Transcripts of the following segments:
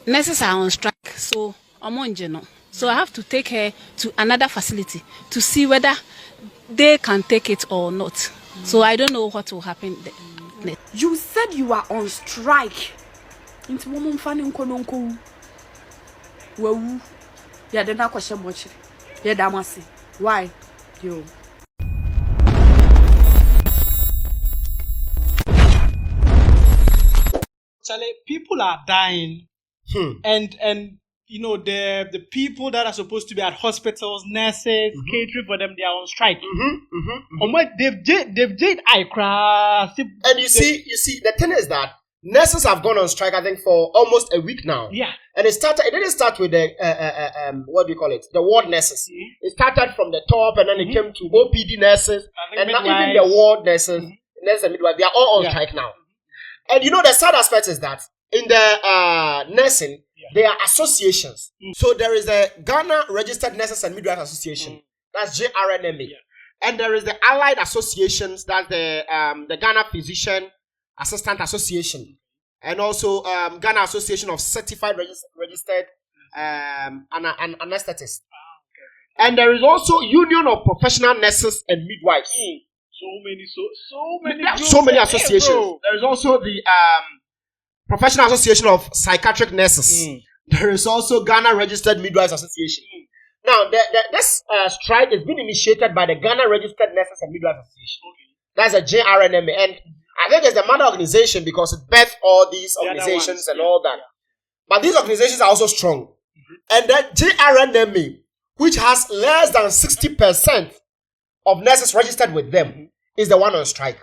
nurses are on strike, so I'm on general. So I have to take her to another facility to see whether they can take it or not. So I don't know what will happen next. You said you are on strike. Into woman fanning kononko. Well, yeah, then I question much. Yeah, damasi. Why? You. Charlie, people are dying, and you know the people that are supposed to be at hospitals, nurses, catering for them, they are on strike. They've jailed I cry. And you see, the thing is that nurses have gone on strike, I think, for almost a week now. Yeah. And it didn't start with the what do you call it? The ward nurses. It started from the top, and then it came to OPD nurses, and now even the ward nurses, nurses and midwives, they are all on strike now. And you know the sad aspect is that in the nursing, there are associations. So there is the Ghana Registered Nurses and Midwives Association. That's JRNMA. And there is the Allied Associations. That's the Ghana Physician Assistant Association. And also Ghana Association of Certified Registered Anesthetists. And there is also Union of Professional Nurses and Midwives. So many associations. There is also the Professional Association of Psychiatric Nurses. There is also Ghana Registered Midwives Association. Now, this strike has been initiated by the Ghana Registered Nurses and Midwives Association. That's a JRNMA, and I think it's the mother organization because it birthed all these organizations and all that. But these organizations are also strong, and that JRNMA, which has less than 60% of nurses registered with them, is the one on strike.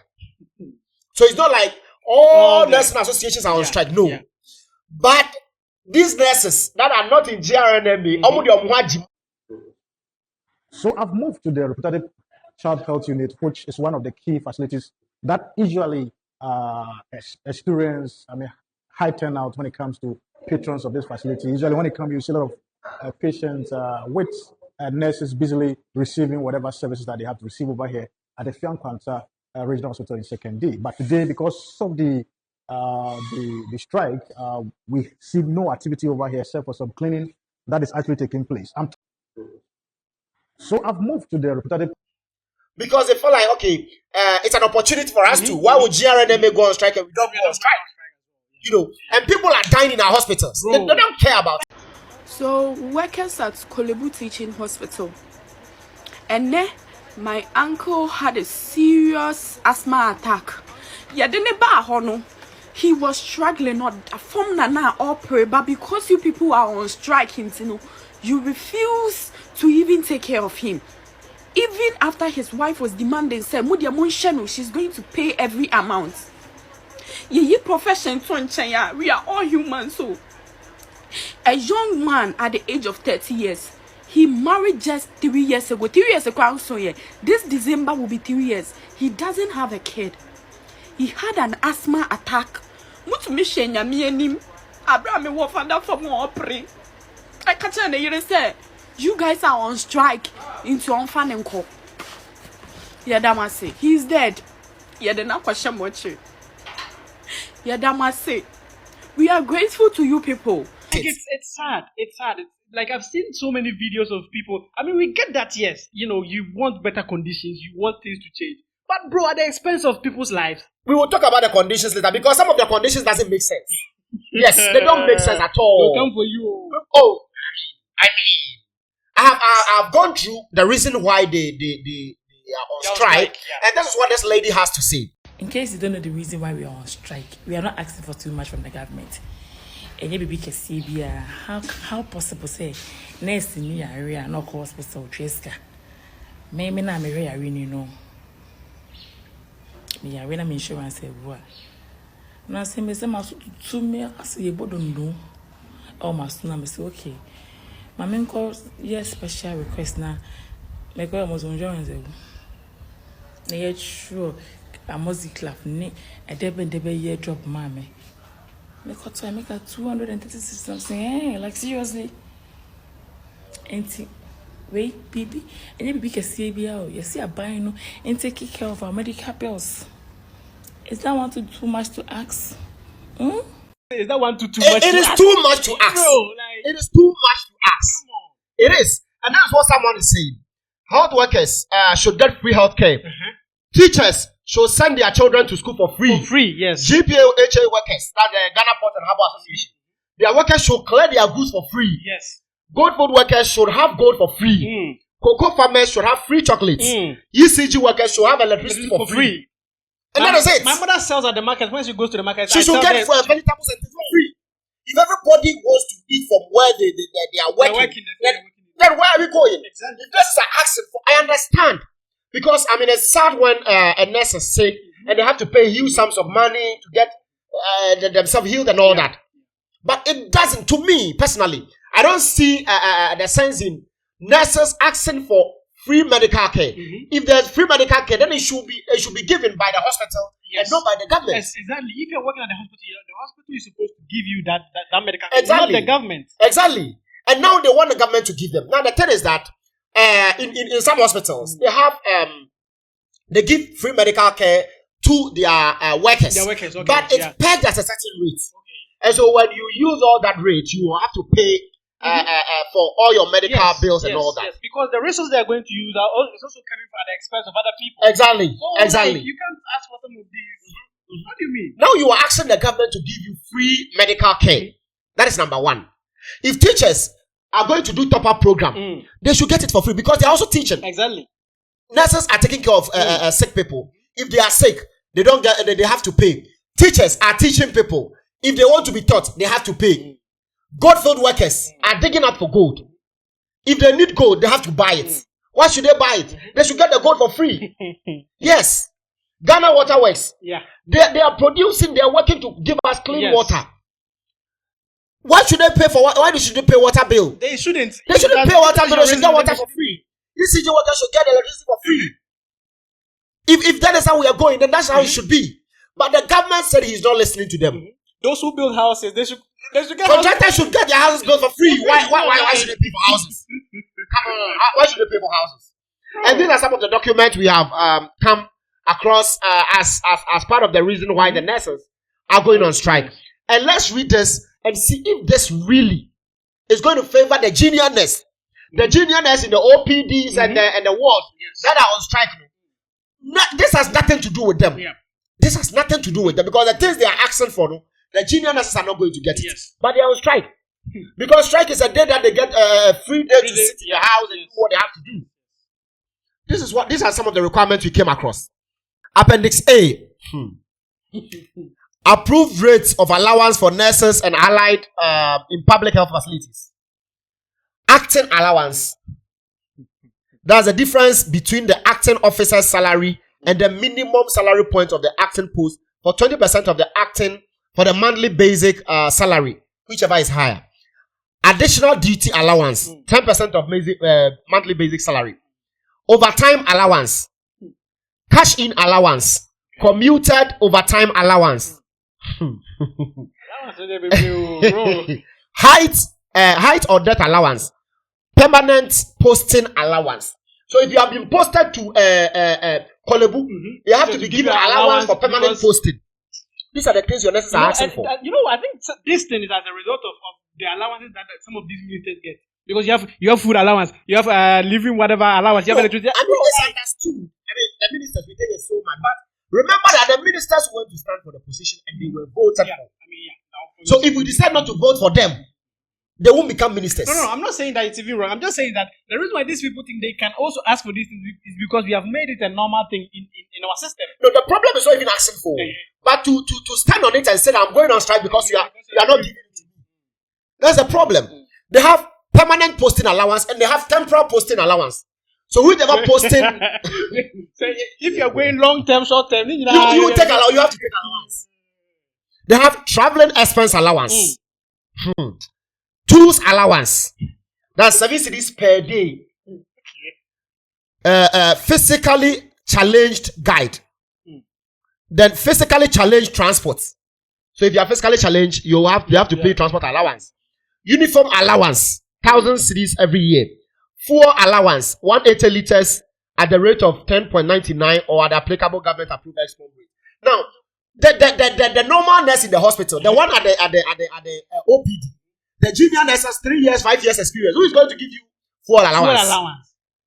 So it's not like all nursing associations are on strike. No. But these nurses that are not in JRNMA, So I've moved to the representative child health unit, which is one of the key facilities that usually experience, high turnout when it comes to patrons of this facility. Usually when it comes, you see a lot of patients with nurses busily receiving whatever services that they have to receive over here at the Fiankwanta Regional Hospital in Second D. But today, because of the strike, we see no activity over here except for some cleaning that is actually taking place. So I've moved to the representative. Because they feel like, okay, it's an opportunity for us to. Why would GRNMA go on strike and we don't go on strike? You know, and people are dying in our hospitals. They don't care about it. So, workers at Kolebu Teaching Hospital. And then, my uncle had a serious asthma attack. He was struggling not from Nana or pray, but because you people are on strike, you refuse to even take care of him. Even after his wife was demanding, say, she's going to pay every amount. Ye profession, we are all humans. So, a young man at the age of 30 years, he married just 3 years ago. 3 years ago, so yeah, this December will be 3 years. He doesn't have a kid. He had an asthma attack. I can't tell you, say, you guys are on strike into unfanenko. Yeah, Damasi, he's dead. Yeah, they're not question much. Yeah, Damasi, we are grateful to you people. It's sad. It's sad. Like I've seen so many videos of people. We get that, yes. You know, you want better conditions, you want things to change. But bro, at the expense of people's lives. We will talk about the conditions later because some of the conditions doesn't make sense. Yes, they don't make sense at all. They'll come for you. Oh, I've gone through the reason why they are on strike, and that's what this lady has to say. In case you don't know the reason why we are on strike, we are not asking for too much from the government. And you baby can see how possible say next in your area no hospital Treska. Maybe na me area really no. Me area na insurance what. Now say me say masu to me as you don't know. Oh masu na me say okay. My main cause yes special request na me go almost insurance. Na yet sure a music clap ne a debe year drop mame. Make a 236 something. Like seriously. And wait, baby. And you can see you see a buying and taking care of our medical bills. Is that want to too much to ask? Is that one too much? It is too much to ask. Bro, It is too much to ask. It is. And that's what someone is saying. Health workers should get free health care. Teachers should send their children to school for free. For free, yes. GPA, HA workers, that's the Ghana Port and Harbour Association. Their workers should clear their goods for free. Yes. Gold food workers should have gold for free. Cocoa farmers should have free chocolates. ECG workers should have electricity for free. And that is it. My mother sells at the market. When she goes to the market, she should get for vegetables and things for free. If everybody wants to eat from where they are working, then where are we going? Exactly. If this is an accident, I understand. Because I mean, it's sad when a nurse is sick and they have to pay huge sums of money to get themselves healed and all that. But it doesn't, to me personally, I don't see the sense in nurses asking for free medical care. If there's free medical care, then it should be given by the hospital and not by the government. Yes, exactly. If you're working at the hospital is supposed to give you that medical care, exactly. not the government. Exactly. And now they want the government to give them. Now the thing is that in some hospitals they give free medical care to their workers. Their workers, okay. But it's pegged at a certain rate. Okay. And so when you use all that rate, you will have to pay for all your medical bills and all that. Yes, because the resources they are going to use is also coming from the expense of other people. Exactly. So, exactly. Like, you can't ask for some of these. What do you mean? Now you are asking the government to give you free medical care. That is number one. If teachers are going to do top-up program, they should get it for free because they are also teaching. Exactly. Nurses are taking care of sick people. If they are sick, they don't get. They have to pay. Teachers are teaching people. If they want to be taught, they have to pay. Gold-field workers are digging out for gold. If they need gold, they have to buy it. Why should they buy it? They should get the gold for free. Yes. Ghana Water Works. Yeah. They are producing. They are working to give us clean water. Why should they pay for what? Why should they pay water bill? They shouldn't. They shouldn't pay water bill. They should get water for free. ECG workers should get electricity for free. If that is how we are going, then that's how it should be. But the government said he's not listening to them. Those who build houses, they should get contractors should get their houses built for free. Why should they pay for houses? Come on, why should they pay for houses? And these are some of the documents we have come across as part of the reason why the nurses are going on strike. And let's read this and see if this really is going to favor the junior nurse. The junior nurse in the OPDs and the wards that are on strike. This has nothing to do with them. Yeah. This has nothing to do with them because the things they are asking for, the junior nurses are not going to get it. Yes. But they are on strike. Because strike is a day that they get a free day to sit in the house and do what they have to do. These are some of the requirements we came across. Appendix A. Approved rates of allowance for nurses and allied in public health facilities. Acting allowance. There's a difference between the acting officer's salary and the minimum salary point of the acting post for 20% of the acting for the monthly basic salary, whichever is higher. Additional duty allowance, 10% of monthly basic salary. Overtime allowance. Cash in allowance. Commuted overtime allowance. Height or death allowance. Permanent posting allowance. So if you have been posted to Kolebu, you have to be given allowance for permanent posting. These are the things your nurses are asking for. I think this thing is as a result of the allowances that some of these ministers get. Because you have food allowance, you have living whatever allowance, you have electricity. I mean, it's understood. I mean, the ministers, we take it so much. But remember that the ministers went to stand for the position and they were voted for. So if we decide not to vote for them, they won't become ministers. No, I'm not saying that it's even wrong. I'm just saying that the reason why these people think they can also ask for these things is because we have made it a normal thing in our system. No, the problem is not even asking for. But to stand on it and say that I'm going on strike because you are not giving it to me. That's the problem. They have permanent posting allowance and they have temporal posting allowance. So whichever posting so if you're going long term, short term, you take allowance, you have to take allowance. They have traveling expense allowance. Tools allowance. That's 7 cedis per day. Physically challenged guide. Then physically challenged transport. So if you are physically challenged, you have to pay transport allowance. Uniform allowance, 1,000 cedis every year. Fuel allowance, 180 liters at the rate of 10.99 or at the applicable government approved export rate. Now, the normal nurse in the hospital, the one at the OPD, the junior nurse has 3 years, 5 years experience. Who is going to give you full allowance?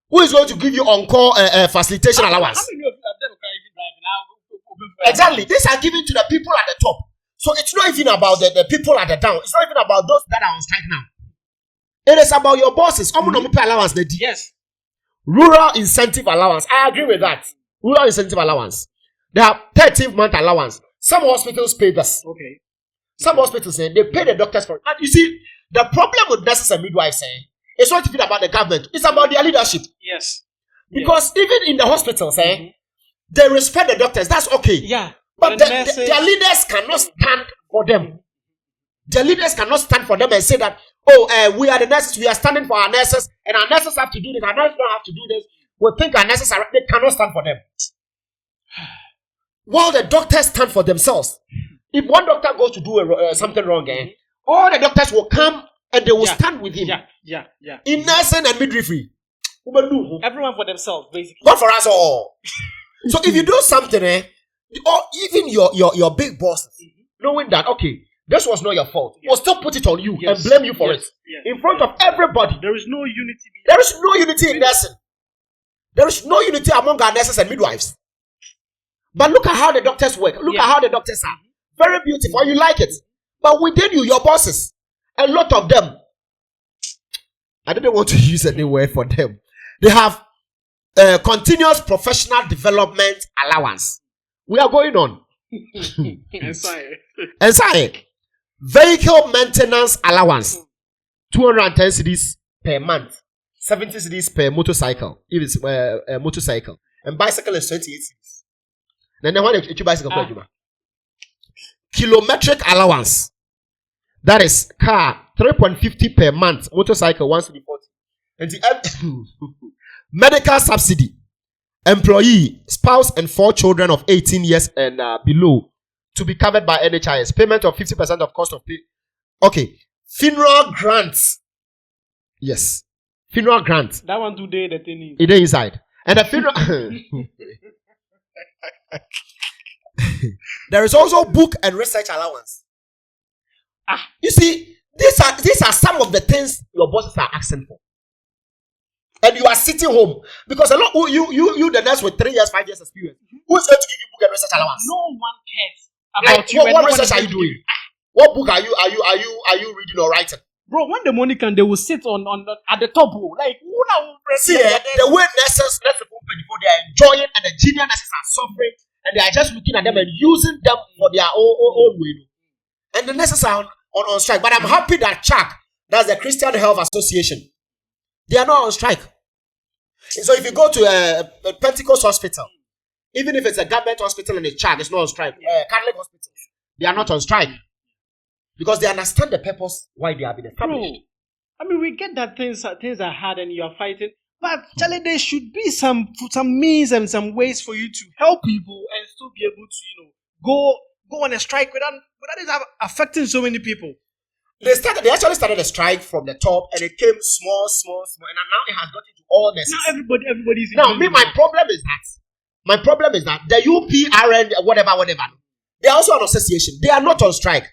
Who is going to give you on-call facilitation allowance? How many of them can even drive now? Exactly. These are given to the people at the top. So it's not even about the people at the down. It's not even about those that are on strike now. It is about your bosses. Allowance. Yes. Rural incentive allowance. I agree with that. Rural incentive allowance. They have 13th month allowance. Some hospitals pay this. Okay. Some hospitals say they pay the doctors for it. And you see, the problem with nurses and midwives saying it's not even about the government. It's about their leadership. Yes. Because even in the hospitals, they respect the doctors. That's okay. Yeah. But their leaders cannot stand for them. Their leaders cannot stand for them and say that, we are the nurses, we are standing for our nurses, and our nurses have to do this, our nurses don't have to do this. We think our nurses are, they cannot stand for them. While the doctors stand for themselves. If one doctor goes to do something wrong, all the doctors will come and they will stand with him. Yeah. In nursing and midwifery. Everyone for themselves, basically. Not for us all. So if you do something, or even your big bosses, knowing that, okay, this was not your fault, will still put it on you and blame you for it. In front of everybody. There is no unity. There is no unity in nursing. There is no unity among our nurses and midwives. But look at how the doctors work. Look at how the doctors are. Very beautiful. You like it. But within you, your bosses, a lot of them, I didn't want to use any word for them. They have continuous professional development allowance. We are going on. Sorry. Vehicle maintenance allowance. 210 cedis per month. 70 cedis per motorcycle. If it's a motorcycle. And bicycle is 28 cedis. Then when you bicycle, kilometric allowance. That is car 3.50 per month. Motorcycle 140. And the medical subsidy. Employee, spouse, and 4 children of 18 years and below to be covered by NHIS. Payment of 50% of cost of pay. Okay. Funeral grants. Yes. Funeral grants. That one today, the thing is. It is inside. And the funeral. There is also book and research allowance. You see, these are some of the things your bosses are asking for. And you are sitting home because a lot you the nurse with 3 years, 5 years experience. Who's going to give you book and research allowance? No one cares about like, you. What research are you doing? What book are you reading or writing? Bro, when the money can, they will sit on at the top. Like who now? See, the way nurses before they are enjoying and the junior nurses are suffering and they are just looking at them and using them for their own way. And the nurses are on strike. But I'm happy that CHAC, that's the Christian Health Association, they are not on strike. So if you go to a Pentecost hospital, even if it's a government hospital and it's CHAC, it's not on strike. Catholic hospitals, they are not on strike. Because they understand the purpose why they have been established. I mean, we get that things are hard and you are fighting. But Charlie, there should be some means and some ways for you to help people and still be able to, go on a strike without it affecting so many people. They actually started a strike from the top and it came small, and now it has gotten to all the. Now everybody's. Now, my problem is that the UPRN, whatever, they are also an association. They are not on strike.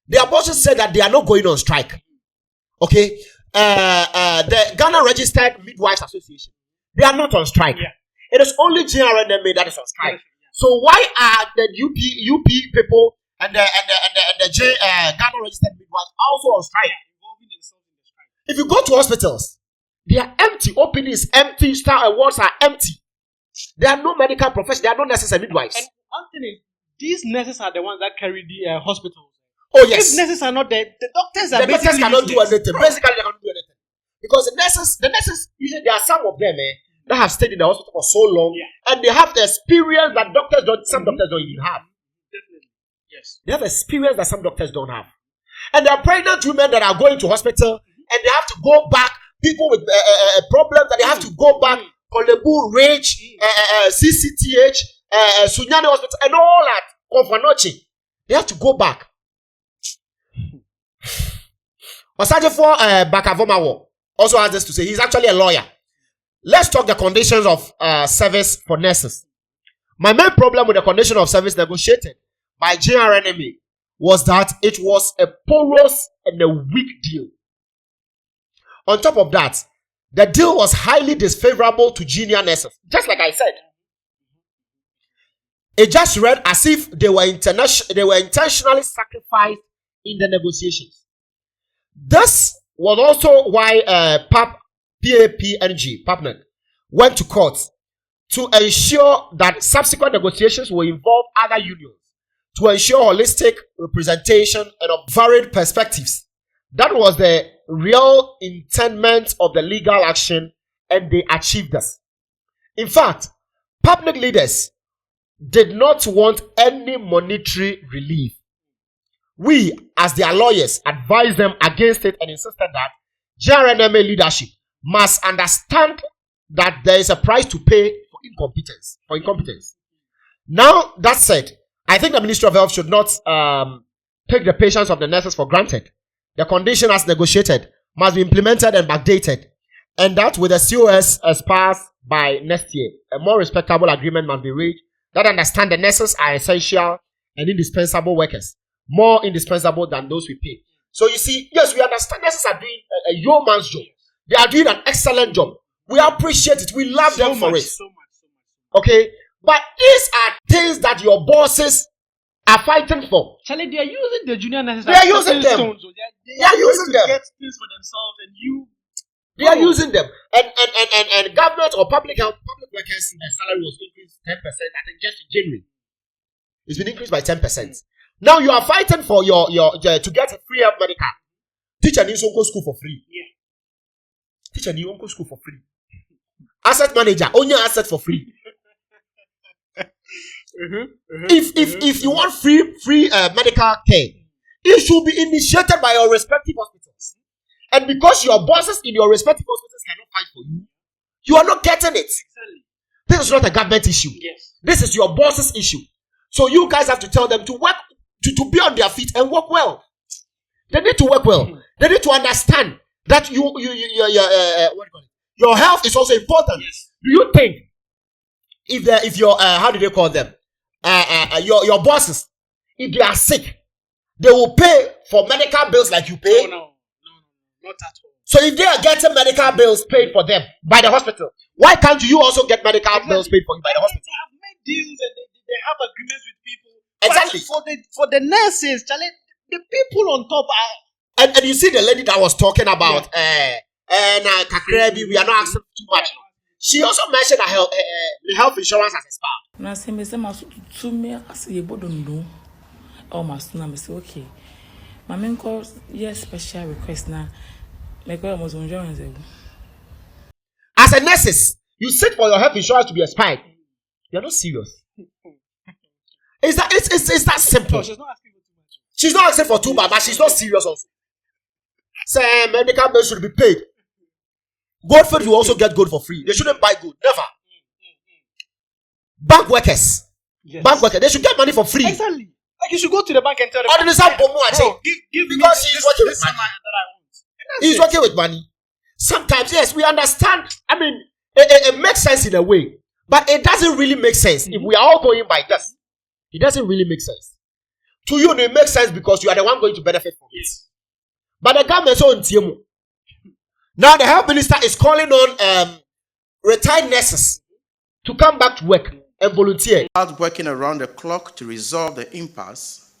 Their bosses said that they are not going on strike. Okay, the Ghana Registered Midwives Association, they are not on strike. Yeah. It is only GRNMA that is on strike. Yeah. So why are the UP people and the Ghana Registered Midwives also on strike? Involving themselves in the strike. If you go to hospitals, they are empty. OPD is empty. Star wards are empty. There are no medical professionals. There are no nurses and midwives. And one thing is, these nurses are the ones that carry the hospitals. Oh yes. If nurses are not there, the doctors are. The doctors cannot do anything. Basically, they cannot do anything because the nurses usually there are some of them that have stayed in the hospital for so long, and they have the experience that doctors don't. Some doctors don't even have. Definitely. Yes. They have experience that some doctors don't have, and there are pregnant women that are going to hospital and they have to go back. People with problems that they have to go back. Kolebu, Rage, CCTH, Sunyani Hospital, and all that. Konfanochi. They have to go back. Osajefo Bakavomawo also has this to say. He's actually a lawyer. Let's talk the conditions of service for nurses. My main problem with the condition of service negotiated by JRNMA was that it was a porous and a weak deal. On top of that, the deal was highly disfavorable to junior nurses. Just like I said, it just read as if they were intentionally sacrificed in the negotiations. This was also why PAPNG went to court to ensure that subsequent negotiations will involve other unions to ensure holistic representation and of varied perspectives. That was the real intent of the legal action, and they achieved this. In fact, public leaders did not want any monetary relief. We, as their lawyers, advised them against it and insisted that JRNMA leadership must understand that there is a price to pay for incompetence. Now, that said, I think the Ministry of Health should not take the patience of the nurses for granted. The condition as negotiated must be implemented and backdated, and that with the COS expires by next year, a more respectable agreement must be reached that understand the nurses are essential and indispensable workers, more indispensable than those we pay. So you see, yes, we understand nurses are doing a yeoman's job. They are doing an excellent job. We appreciate it. We love them for it. So much. Okay? But these are things that your bosses are fighting for. Charlie, they are using the junior nurses. They are using them. They are using them. Get things for themselves, and you. They are using them. And government or public workers' salary was increased 10%. I think just in January, it's been increased by 10%. Now you are fighting for your to get a free health medical. Teacher needs to go school for free. Yeah. Teacher needs to go school for free. Asset manager, own your asset for free. If you want free medical care, it should be initiated by your respective hospitals. And because your bosses in your respective hospitals cannot fight for you, you are not getting it. This is not a government issue. Yes. This is your boss's issue. So you guys have to tell them to work, to be on their feet and work well. They need to work well. They need to understand that your health is also important. Yes. Do you think if your how do they call them? Your bosses, if they are sick, they will pay for medical bills like you pay? No, not at all. So if they are getting medical bills paid for them by the hospital, why can't you also get medical bills paid for you by the hospital? They have made deals and they have agreements with people. Exactly. But for the nurses, Charlie, the people on top are. And you see the lady that was talking about Kakrebi, we are not asking too much. She also mentioned that her health insurance has expired. Na se me se maso to me as ye bodo no. Oh maso na me say okay. My main cause yes special request na me go almost insurance. As a nurse, you sit for your health insurance to be expired. You're not serious. It's that simple. No, she's not asking for too much. She's not asking for too much, but she's not serious also. Say medical bills should be paid. Gold food will also get gold for free. They shouldn't buy gold. Never. Bank workers. Yes. Bank workers. They should get money for free. Exactly. Like you should go to the bank and tell them. Give because he's working with money. He's working with money. Sometimes, yes, we understand. I mean, it makes sense in a way. But it doesn't really make sense. If we are all going by this, it doesn't really make sense. To you, it makes sense because you are the one going to benefit from it. But the government is on TMO. Now the health minister is calling on retired nurses to come back to work and volunteer. Without working around the clock to resolve the impasse,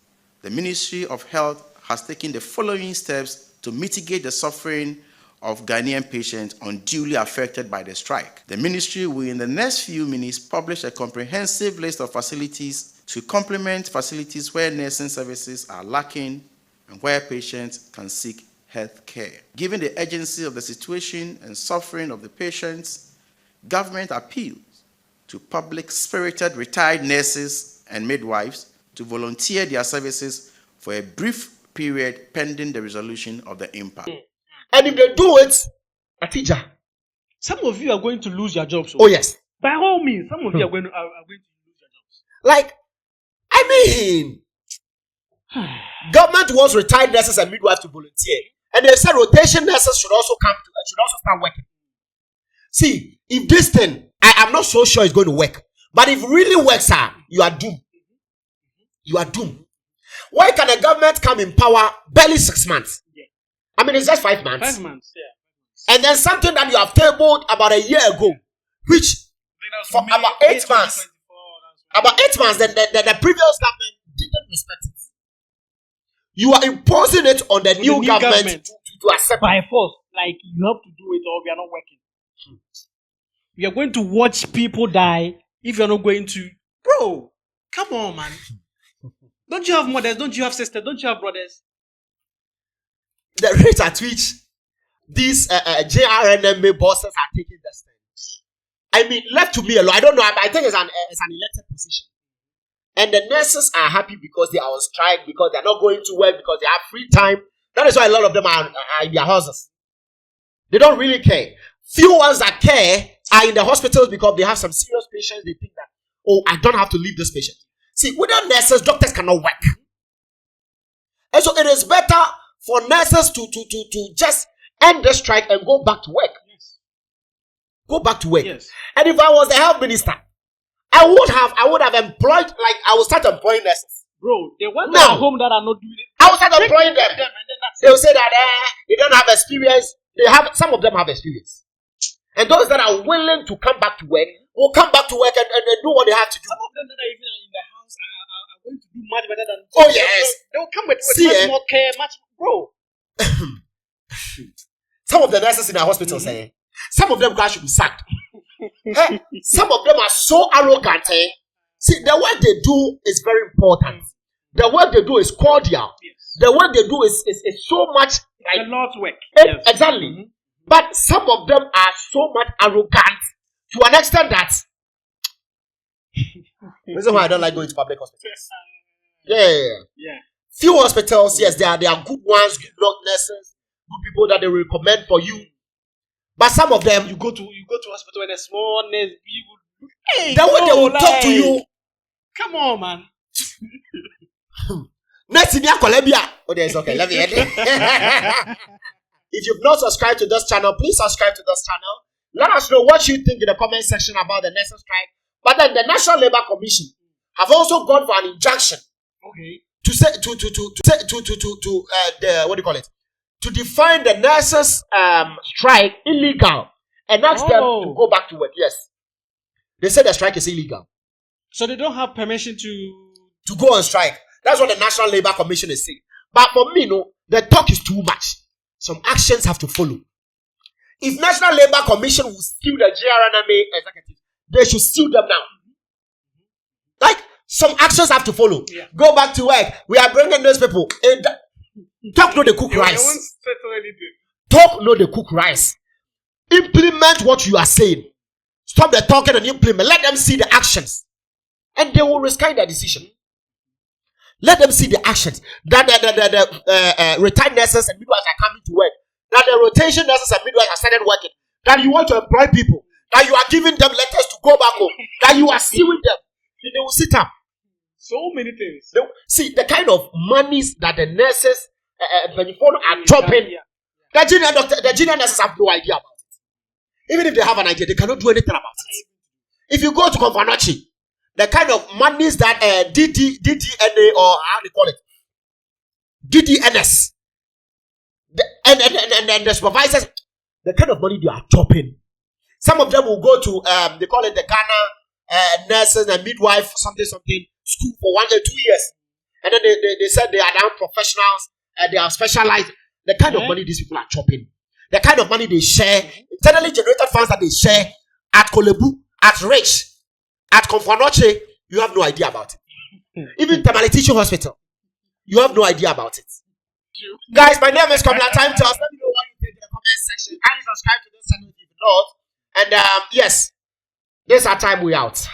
the Ministry of Health has taken the following steps to mitigate the suffering of Ghanaian patients unduly affected by the strike. The ministry will in the next few minutes publish a comprehensive list of facilities to complement facilities where nursing services are lacking and where patients can seek health care. Given the urgency of the situation and suffering of the patients, government appeals to public-spirited retired nurses and midwives to volunteer their services for a brief period pending the resolution of the impasse. And if they do it, Atija. Some of you are going to lose your jobs. Oh yes. By all means, some of you are going to lose your jobs. Like, I mean, government wants retired nurses and midwives to volunteer. And they said rotation nurses should also start working. See, if this thing, I am not so sure it's going to work. But if it really works, you are doomed. You are doomed. Why can a government come in power barely 6 months? Yeah. I mean, it's just 5 months. 5 months, yeah. And then something that you have tabled about a year ago, which for about 8 months, then the previous government didn't respect it. You are imposing it on the new government to accept by force. Like, you have to do it or we are not working. We are going to watch people die if you're not going to. Bro, come on, man. Don't you have mothers? Don't you have sisters? Don't you have brothers? The rate at which these JRNMA bosses are taking the stand. I mean, left to me alone, I don't know. I think it's an elected position. And the nurses are happy because they are on strike, because they are not going to work, because they have free time. That is why a lot of them are in their houses. They don't really care. Few ones that care are in the hospitals because they have some serious patients. They think that, oh, I don't have to leave this patient. See, without nurses, doctors cannot work. And so it is better for nurses to just end the strike and go back to work. Yes. Go back to work. Yes. And if I was the health minister, I would have employed, like, I would start employing nurses. Bro, the ones that are home that are not doing it, I would start employing them. They will say that they don't have experience. Some of them have experience. And those that are willing to come back to work will come back to work and do what they have to do. Some of them that are even in the house are going to do much better than. Oh yes, they will come with much more care, much bro. Some of the nurses in our hospital say, some of them guys should be sacked. Some of them are so arrogant. See, the work they do is very important. The work they do is cordial. Yes. The work they do is so much like the Lord's work. Yes. Exactly. But some of them are so much arrogant to an extent that reason why I don't like going to public hospitals. Yeah. Few hospitals, yes, they are good ones, good nurses, good people that they recommend for you. But some of them, you go to hospital and a small nurse, hey, the way they will talk to you. Come on, man. Next in your Columbia. Oh, there's okay. Let me end it. If you've not subscribed to this channel, please subscribe to this channel. Let us know what you think in the comment section about the nurses strike. But then the National Labour Commission have also gone for an injunction. Okay. To say to what do you call it? To define the nurses strike illegal and ask them to go back to work. Yes. They said the strike is illegal. So they don't have permission to go on strike. That's what the National Labour Commission is saying. But for me, no, the talk is too much. Some actions have to follow. If National Labour Commission will sue the JRNMA executives, they should sue them now. Like, some actions have to follow. Yeah. Go back to work. We are bringing those people. Talk no, they cook rice. Talk no, they cook rice. Implement what you are saying. Stop the talking and implement. Let them see the actions. And they will rescind their decision. Let them see the actions. That the retired nurses and midwives are coming to work. That the rotation nurses and midwives have started working. That you want to employ people. That you are giving them letters to go back home. That you are suing them. They will sit up. So many things. See, the kind of monies that the nurses are chopping. The junior nurses have no idea about it. Even if they have an idea, they cannot do anything about it. If you go to Confanochi, the kind of monies that DDNA or how do you call it? DDNS and the supervisors, the kind of money they are chopping. Some of them will go to they call it the Ghana nurses and midwife something school for 1 or 2 years, and then they said they are now professionals and they are specialized. The kind of money these people are chopping, the kind of money they share, internally generated funds that they share at Kolebu, at Rich, at Confanoche, you have no idea about it. Even Tamale Teaching Hospital, you have no idea about it. Guys, my name is Kamala Time Toss. Let me know what you think in the comment section. Kindly subscribe to this channel if you've not. And yes, this is our time. We out.